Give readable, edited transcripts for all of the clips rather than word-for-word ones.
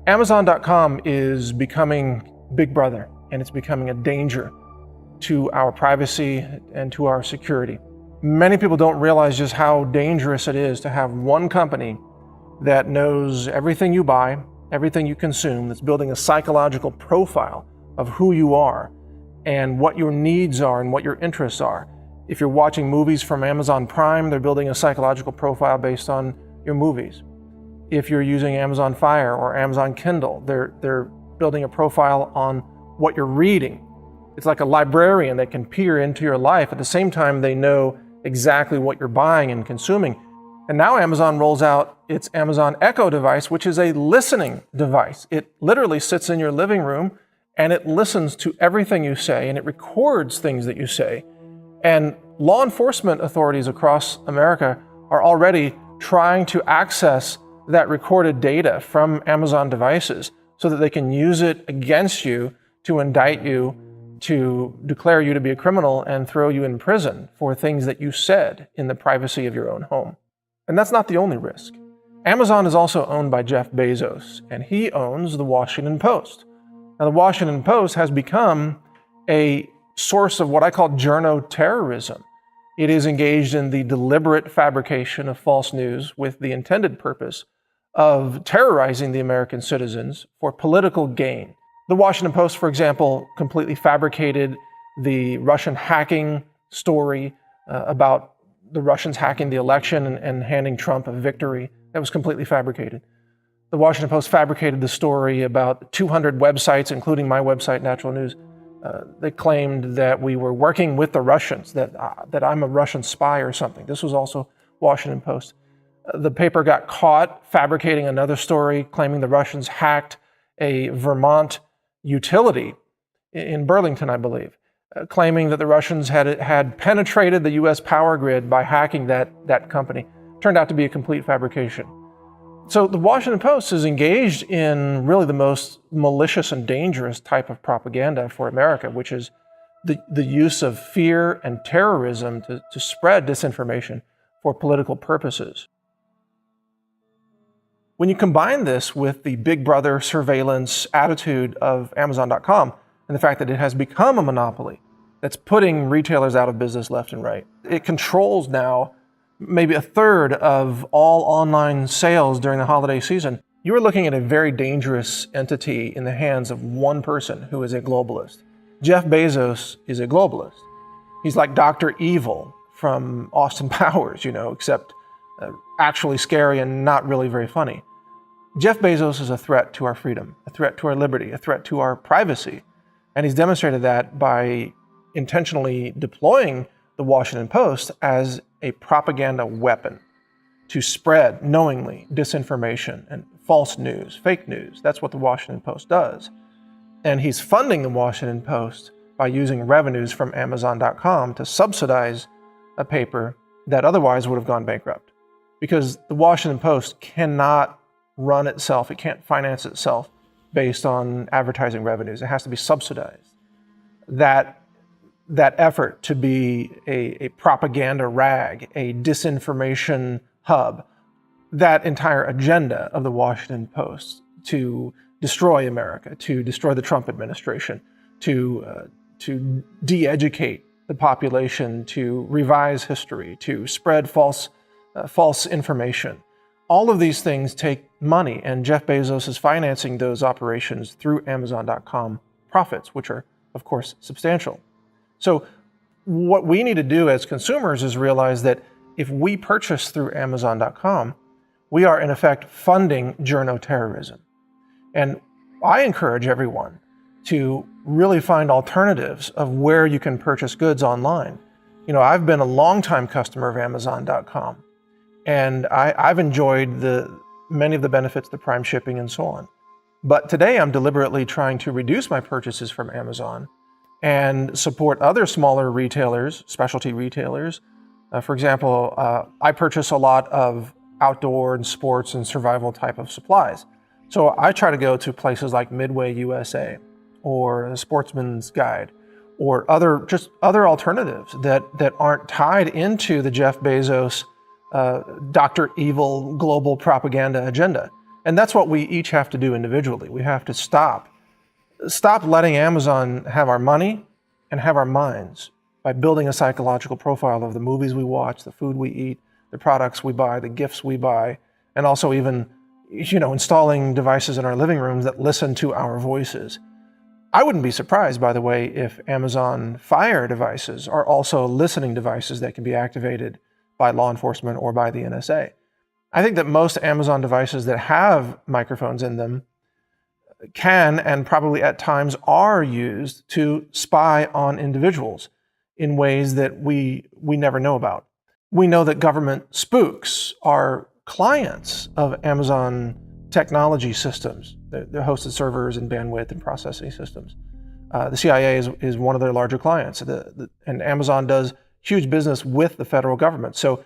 Amazon.com is becoming Big Brother, and it's becoming a danger to our privacy and to our security. Many people don't realize just how dangerous it is to have one company that knows everything you buy, everything you consume, that's building a psychological profile of who you are and what your needs are and what your interests are. If you're watching movies from Amazon Prime, they're building a psychological profile based on your movies. If you're using Amazon Fire or Amazon Kindle, they're building a profile on what you're reading. It's like a librarian that can peer into your life. At the same time, they know exactly what you're buying and consuming. And now Amazon rolls out its Amazon Echo device, which is a listening device. It literally sits in your living room and it listens to everything you say and it records things that you say. And law enforcement authorities across America are already trying to access that recorded data from Amazon devices so that they can use it against you to indict you, to declare you to be a criminal and throw you in prison for things that you said in the privacy of your own home. And that's not the only risk. Amazon is also owned by Jeff Bezos, and he owns the Washington Post. Now, the Washington Post has become a source of what I call journo-terrorism. It is engaged in the deliberate fabrication of false news with the intended purpose of terrorizing the American citizens for political gain. The Washington Post, for example, completely fabricated the Russian hacking story about the Russians hacking the election and handing Trump a victory. That was completely fabricated. The Washington Post fabricated the story about 200 websites, including my website, Natural News. They claimed that we were working with the Russians, that I'm a Russian spy or something. This was also Washington Post. The paper got caught fabricating another story, claiming the Russians hacked a Vermont utility in Burlington, I believe, claiming that the Russians had penetrated the U.S. power grid by hacking that company. Turned out to be a complete fabrication. So the Washington Post is engaged in really the most malicious and dangerous type of propaganda for America, which is the use of fear and terrorism to spread disinformation for political purposes. When you combine this with the Big Brother surveillance attitude of Amazon.com and the fact that it has become a monopoly that's putting retailers out of business left and right, it controls now maybe a third of all online sales during the holiday season. You are looking at a very dangerous entity in the hands of one person who is a globalist. Jeff Bezos is a globalist. He's like Dr. Evil from Austin Powers, except actually scary and not really very funny. Jeff Bezos is a threat to our freedom, a threat to our liberty, a threat to our privacy. And he's demonstrated that by intentionally deploying the Washington Post as a propaganda weapon to spread knowingly disinformation and false news, fake news. That's what the Washington Post does. And he's funding the Washington Post by using revenues from Amazon.com to subsidize a paper that otherwise would have gone bankrupt. Because the Washington Post cannot run itself, it can't finance itself based on advertising revenues. It has to be subsidized. That effort to be a propaganda rag, a disinformation hub, that entire agenda of the Washington Post to destroy America, to destroy the Trump administration, to de-educate the population, to revise history, to spread false information. All of these things take money, and Jeff Bezos is financing those operations through Amazon.com profits, which are, of course, substantial. So what we need to do as consumers is realize that if we purchase through Amazon.com, we are in effect funding journo-terrorism. And I encourage everyone to really find alternatives of where you can purchase goods online. I've been a longtime customer of Amazon.com, and I've enjoyed many of the benefits, the prime shipping and so on. But today I'm deliberately trying to reduce my purchases from Amazon and support other smaller retailers, specialty retailers. For example, I purchase a lot of outdoor and sports and survival type of supplies. So I try to go to places like Midway USA or Sportsman's Guide or other alternatives that aren't tied into the Jeff Bezos Dr. Evil global propaganda agenda. And that's what we each have to do individually. We have to stop letting Amazon have our money and have our minds by building a psychological profile of the movies we watch, the food we eat, the products we buy, the gifts we buy, and also even, installing devices in our living rooms that listen to our voices. I wouldn't be surprised, by the way, if Amazon Fire devices are also listening devices that can be activated by law enforcement or by the NSA. I think that most Amazon devices that have microphones in them can, and probably at times are, used to spy on individuals in ways that we never know about. We know that government spooks are clients of Amazon technology systems, their hosted servers and bandwidth and processing systems. The CIA is one of their larger clients, and Amazon does huge business with the federal government. So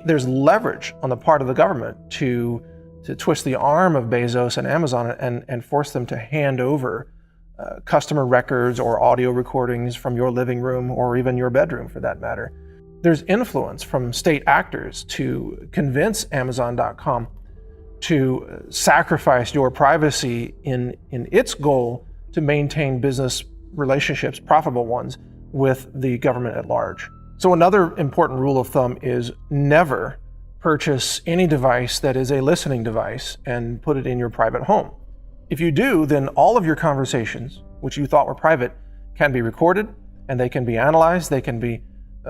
there's leverage on the part of the government to twist the arm of Bezos and Amazon and force them to hand over customer records or audio recordings from your living room or even your bedroom, for that matter. There's influence from state actors to convince Amazon.com to sacrifice your privacy in its goal to maintain business relationships, profitable ones, with the government at large. So another important rule of thumb is never purchase any device that is a listening device and put it in your private home. If you do, then all of your conversations, which you thought were private, can be recorded, and they can be analyzed. They can be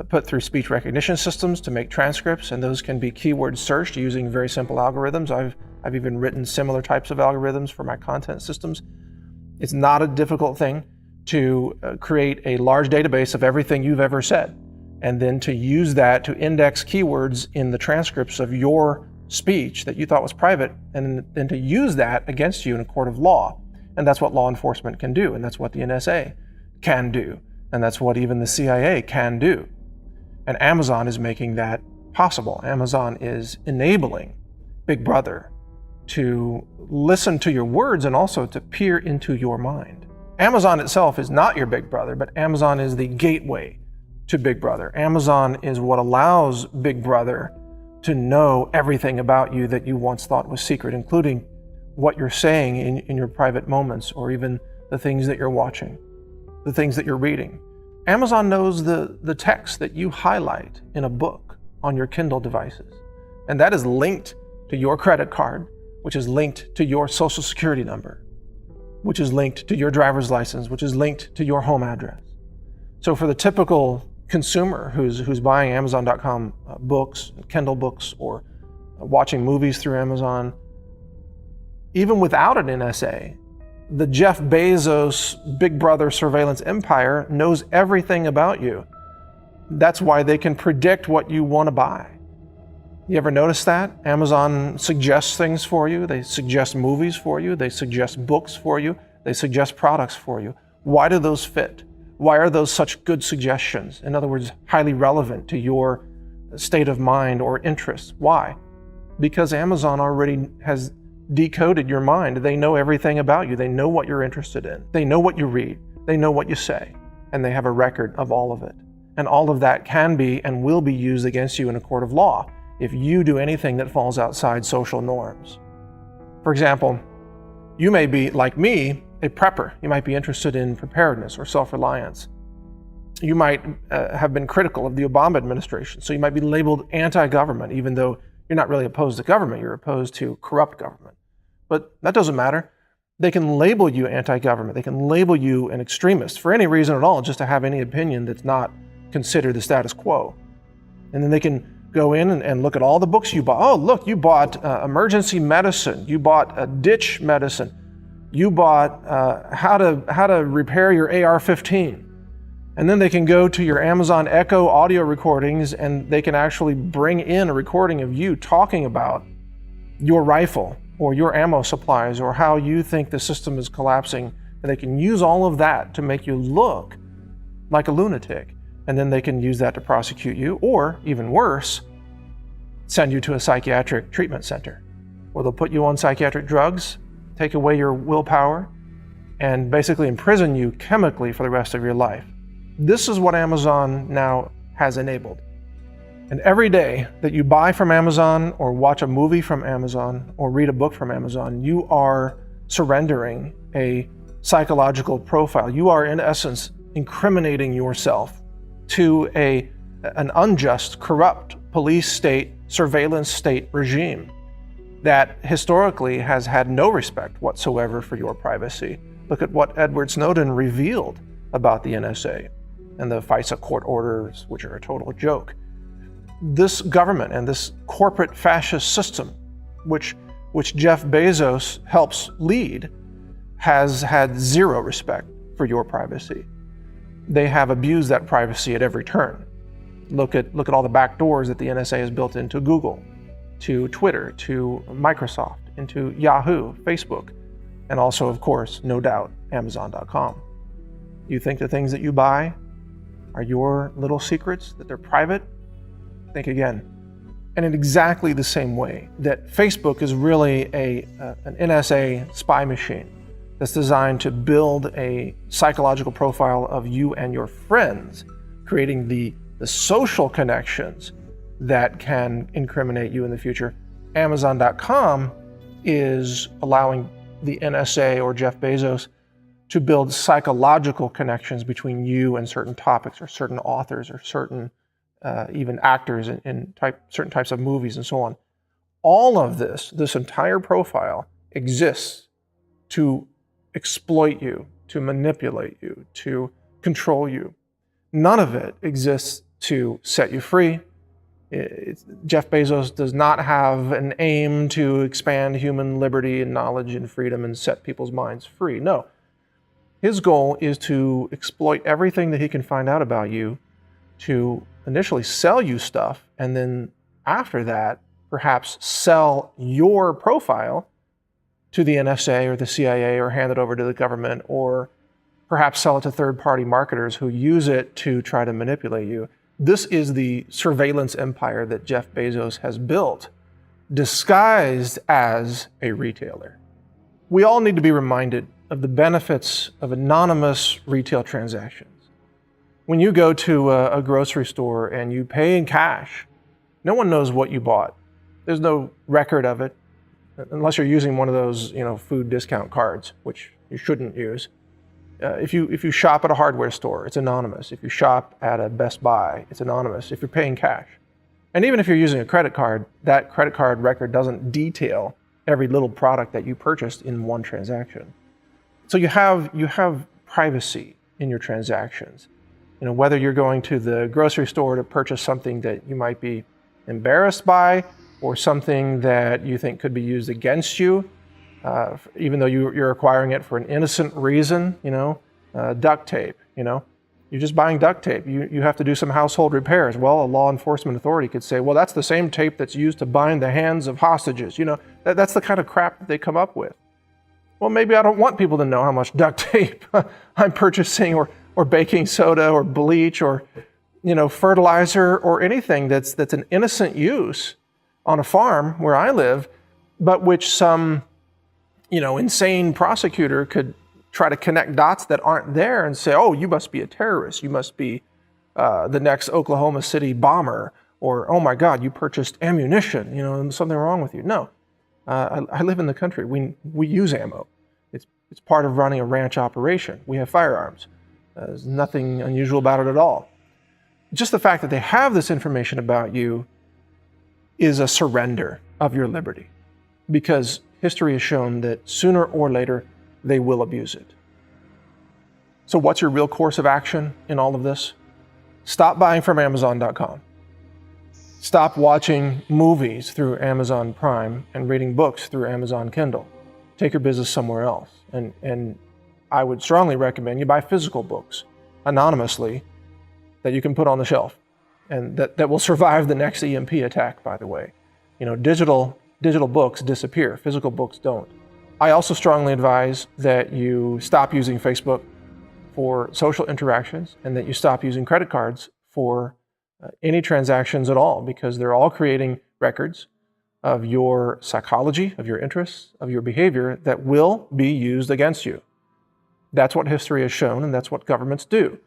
put through speech recognition systems to make transcripts, and those can be keyword searched using very simple algorithms. I've even written similar types of algorithms for my content systems. It's not a difficult thing to create a large database of everything you've ever said, and then to use that to index keywords in the transcripts of your speech that you thought was private, and then to use that against you in a court of law. And that's what law enforcement can do, and that's what the NSA can do, and that's what even the CIA can do. And Amazon is making that possible. Amazon is enabling Big Brother to listen to your words and also to peer into your mind. Amazon itself is not your Big Brother, but Amazon is the gateway to Big Brother. Amazon is what allows Big Brother to know everything about you that you once thought was secret, including what you're saying in your private moments, or even the things that you're watching, the things that you're reading. Amazon knows the text that you highlight in a book on your Kindle devices, and that is linked to your credit card, which is linked to your social security number, which is linked to your driver's license, which is linked to your home address. So for the typical consumer who's buying Amazon.com books, Kindle books, or watching movies through Amazon, even without an NSA, the Jeff Bezos Big Brother surveillance empire knows everything about you. That's why they can predict what you want to buy. You ever notice that? Amazon suggests things for you. They suggest movies for you. They suggest books for you. They suggest products for you. Why do those fit? Why are those such good suggestions? In other words, highly relevant to your state of mind or interests. Why? Because Amazon already has decoded your mind. They know everything about you. They know what you're interested in. They know what you read. They know what you say. And they have a record of all of it. And all of that can be and will be used against you in a court of law if you do anything that falls outside social norms. For example, you may be, like me, a prepper. You might be interested in preparedness or self-reliance. You might have been critical of the Obama administration, so you might be labeled anti-government, even though you're not really opposed to government, you're opposed to corrupt government. But that doesn't matter. They can label you anti-government. They can label you an extremist for any reason at all, just to have any opinion that's not considered the status quo. And then they can go in and look at all the books you bought. Oh, look, you bought emergency medicine. You bought ditch medicine. You bought how to repair your AR-15. And then they can go to your Amazon Echo audio recordings, and they can actually bring in a recording of you talking about your rifle or your ammo supplies or how you think the system is collapsing. And they can use all of that to make you look like a lunatic. And then they can use that to prosecute you, or even worse, send you to a psychiatric treatment center, where they'll put you on psychiatric drugs, take away your willpower, and basically imprison you chemically for the rest of your life. This is what Amazon now has enabled. And every day that you buy from Amazon or watch a movie from Amazon or read a book from Amazon, you are surrendering a psychological profile. You are, in essence, incriminating yourself to an unjust, corrupt police state, surveillance state regime that historically has had no respect whatsoever for your privacy. Look at what Edward Snowden revealed about the NSA and the FISA court orders, which are a total joke. This government and this corporate fascist system, which Jeff Bezos helps lead, has had zero respect for your privacy. They have abused that privacy at every turn. Look at all the back doors that the NSA has built into Google, to Twitter, to Microsoft, into Yahoo, Facebook, and also, of course, no doubt, Amazon.com. You think the things that you buy are your little secrets, that they're private? Think again. And in exactly the same way that Facebook is really an NSA spy machine that's designed to build a psychological profile of you and your friends, creating the social connections that can incriminate you in the future. Amazon.com is allowing the NSA or Jeff Bezos to build psychological connections between you and certain topics or certain authors or certain even actors in certain types of movies and so on. All of this entire profile exists to exploit you, to manipulate you, to control you. None of it exists to set you free. Jeff Bezos does not have an aim to expand human liberty and knowledge and freedom and set people's minds free. No. His goal is to exploit everything that he can find out about you, to initially sell you stuff, and then after that, perhaps sell your profile to the NSA or the CIA, or hand it over to the government, or perhaps sell it to third-party marketers who use it to try to manipulate you. This is the surveillance empire that Jeff Bezos has built, disguised as a retailer. We all need to be reminded of the benefits of anonymous retail transactions. When you go to a grocery store and you pay in cash, no one knows what you bought. There's no record of it, unless you're using one of those, food discount cards, which you shouldn't use. If you shop at a hardware store, it's anonymous. If you shop at a Best Buy, it's anonymous if you're paying cash. And even if you're using a credit card, that credit card record doesn't detail every little product that you purchased in one transaction. So you have privacy in your transactions. Whether you're going to the grocery store to purchase something that you might be embarrassed by, or something that you think could be used against you, even though you're acquiring it for an innocent reason, duct tape, you're just buying duct tape. You have to do some household repairs. Well, a law enforcement authority could say, well, that's the same tape that's used to bind the hands of hostages. That's the kind of crap that they come up with. Well, maybe I don't want people to know how much duct tape I'm purchasing, or baking soda, or bleach, or fertilizer, or anything that's an innocent use on a farm where I live, but which some insane prosecutor could try to connect dots that aren't there and say, oh, you must be a terrorist. You must be the next Oklahoma City bomber. Or, oh my God, you purchased ammunition. There's something wrong with you. No, I live in the country. We use ammo. It's part of running a ranch operation. We have firearms. There's nothing unusual about it at all. Just the fact that they have this information about you is a surrender of your liberty, because history has shown that sooner or later they will abuse it. So what's your real course of action in all of this? Stop buying from Amazon.com. Stop watching movies through Amazon Prime and reading books through Amazon Kindle. Take your business somewhere else. And I would strongly recommend you buy physical books anonymously that you can put on the shelf, and that will survive the next EMP attack, by the way. Digital books disappear, physical books don't. I also strongly advise that you stop using Facebook for social interactions, and that you stop using credit cards for any transactions at all, because they're all creating records of your psychology, of your interests, of your behavior that will be used against you. That's what history has shown, and that's what governments do.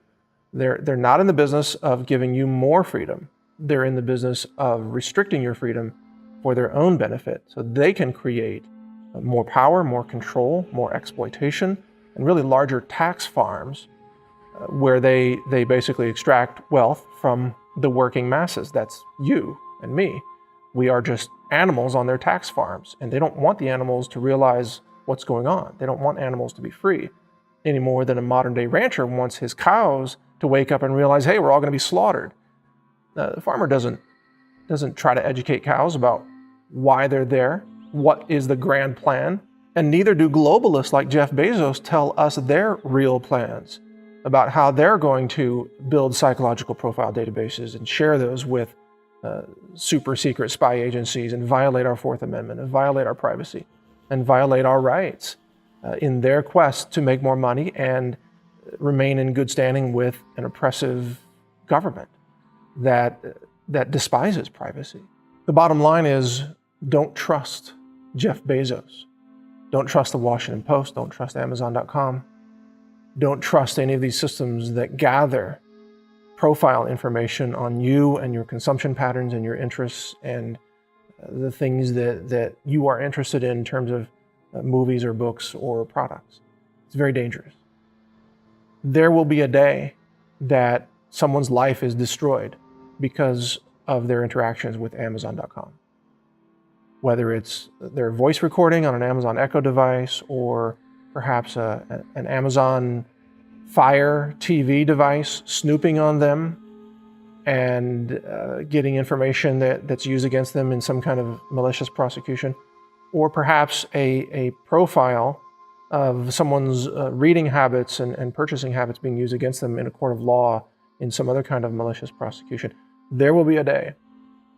They're not in the business of giving you more freedom. they're in the business of restricting your freedom for their own benefit, so they can create more power, more control, more exploitation, and really larger tax farms where they basically extract wealth from the working masses. That's you and me. We are just animals on their tax farms, and they don't want the animals to realize what's going on. They don't want animals to be free any more than a modern day rancher wants his cows to wake up and realize, hey, we're all going to be slaughtered. The farmer doesn't try to educate cows about why they're there, what is the grand plan, and neither do globalists like Jeff Bezos tell us their real plans about how they're going to build psychological profile databases and share those with super secret spy agencies and violate our Fourth Amendment and violate our privacy and violate our rights in their quest to make more money and remain in good standing with an oppressive government that despises privacy. The bottom line is, don't trust Jeff Bezos. Don't trust the Washington Post. Don't trust Amazon.com. Don't trust any of these systems that gather profile information on you and your consumption patterns and your interests and the things that you are interested in terms of movies or books or products. It's very dangerous. There will be a day that someone's life is destroyed because of their interactions with Amazon.com. Whether it's their voice recording on an Amazon Echo device or perhaps an Amazon Fire TV device snooping on them and getting information that's used against them in some kind of malicious prosecution, or perhaps a profile of someone's reading habits and purchasing habits being used against them in a court of law in some other kind of malicious prosecution. There will be a day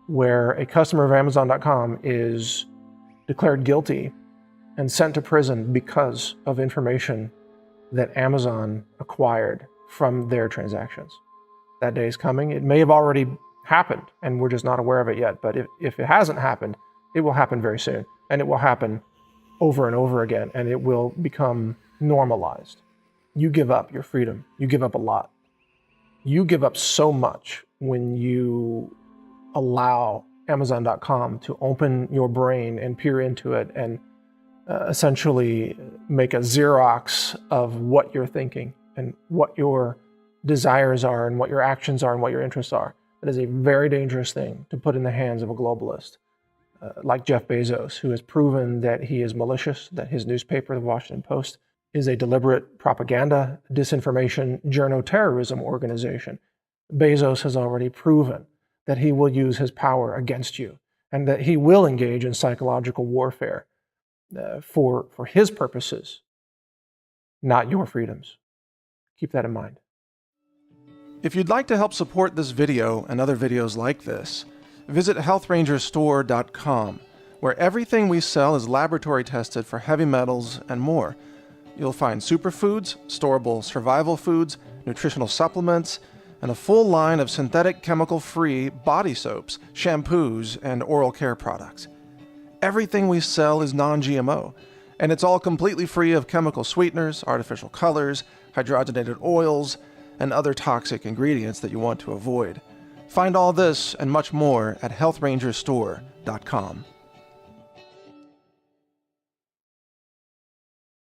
where a customer of Amazon.com is declared guilty and sent to prison because of information that Amazon acquired from their transactions. That day is coming. It may have already happened and we're just not aware of it yet, but if it hasn't happened, it will happen very soon, and it will happen over and over again, and it will become normalized. You give up your freedom. You give up a lot. You give up so much when you allow Amazon.com to open your brain and peer into it and essentially make a Xerox of what you're thinking and what your desires are and what your actions are and what your interests are. That is a very dangerous thing to put in the hands of a globalist like Jeff Bezos, who has proven that he is malicious, that his newspaper, the Washington Post, is a deliberate propaganda, disinformation, journo-terrorism organization. Bezos has already proven that he will use his power against you and that he will engage in psychological warfare for his purposes, not your freedoms. Keep that in mind. If you'd like to help support this video and other videos like this, visit healthrangerstore.com, where everything we sell is laboratory tested for heavy metals and more. You'll find superfoods, storable survival foods, nutritional supplements, and a full line of synthetic chemical-free body soaps, shampoos, and oral care products. Everything we sell is non-GMO, and it's all completely free of chemical sweeteners, artificial colors, hydrogenated oils, and other toxic ingredients that you want to avoid. Find all this and much more at healthrangerstore.com.